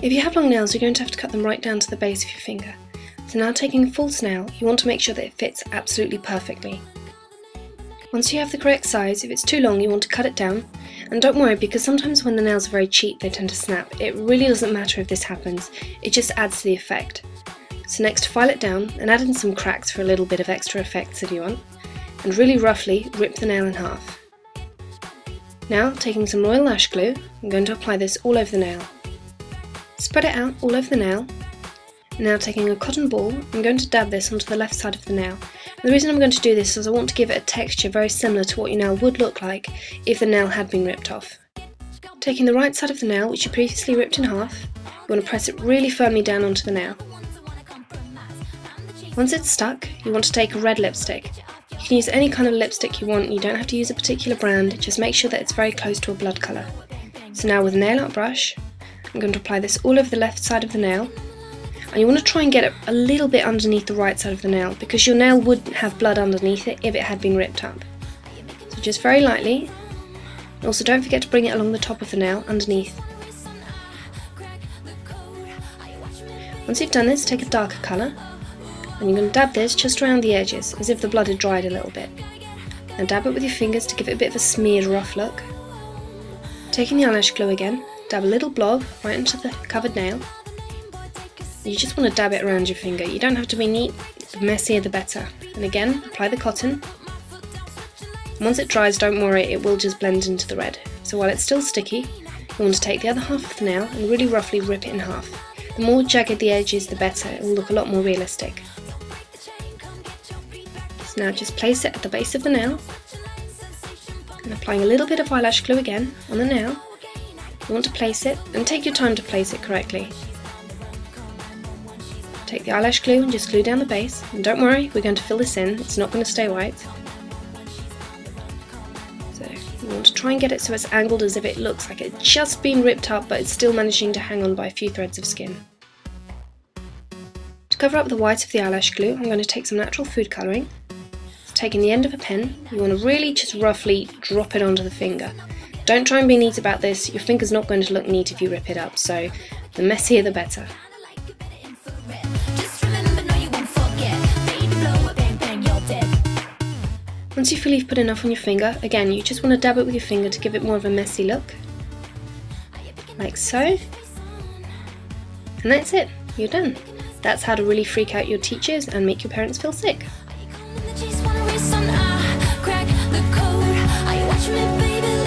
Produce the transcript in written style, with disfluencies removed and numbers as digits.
If you have long nails, you're going to have to cut them right down to the base of your finger. So now taking a false nail, you want to make sure that it fits absolutely perfectly. Once you have the correct size, if it's too long you want to cut it down, and don't worry because sometimes when the nails are very cheap they tend to snap. It really doesn't matter if this happens, it just adds to the effect. So next file it down and add in some cracks for a little bit of extra effects if you want, and really roughly rip the nail in half. Now taking some royal lash glue, I'm going to apply this all over the nail. Spread it out all over the nail. Now taking a cotton ball, I'm going to dab this onto the left side of the nail. And the reason I'm going to do this is I want to give it a texture very similar to what your nail would look like if the nail had been ripped off. Taking the right side of the nail, which you previously ripped in half, you want to press it really firmly down onto the nail. Once it's stuck, you want to take a red lipstick. You can use any kind of lipstick you want, you don't have to use a particular brand, just make sure that it's very close to a blood colour. So now with a nail art brush, I'm going to apply this all over the left side of the nail. And you want to try and get it a little bit underneath the right side of the nail because your nail would have blood underneath it if it had been ripped up. So just very lightly. Also don't forget to bring it along the top of the nail underneath. Once you've done this, take a darker colour and you're going to dab this just around the edges as if the blood had dried a little bit. Now dab it with your fingers to give it a bit of a smeared rough look. Taking the eyelash glue again, dab a little blob right into the covered nail. You just want to dab it around your finger, you don't have to be neat, the messier the better. And again, apply the cotton. And once it dries, don't worry, it will just blend into the red. So while it's still sticky, you want to take the other half of the nail and really roughly rip it in half. The more jagged the edge is, the better, it will look a lot more realistic. So now just place it at the base of the nail, and applying a little bit of eyelash glue again on the nail. You want to place it, and take your time to place it correctly. Take the eyelash glue and just glue down the base, and don't worry, we're going to fill this in, it's not going to stay white. So you want to try and get it so it's angled as if it looks like it's just been ripped up but it's still managing to hang on by a few threads of skin. To cover up the white of the eyelash glue, I'm going to take some natural food colouring. So taking the end of a pen, you want to really just roughly drop it onto the finger. Don't try and be neat about this, your finger's not going to look neat if you rip it up, so the messier the better. Once you feel you've put enough on your finger, again you just want to dab it with your finger to give it more of a messy look. Like so. And that's it, you're done. That's how to really freak out your teachers and make your parents feel sick. Crack the code. Are you watching me, baby?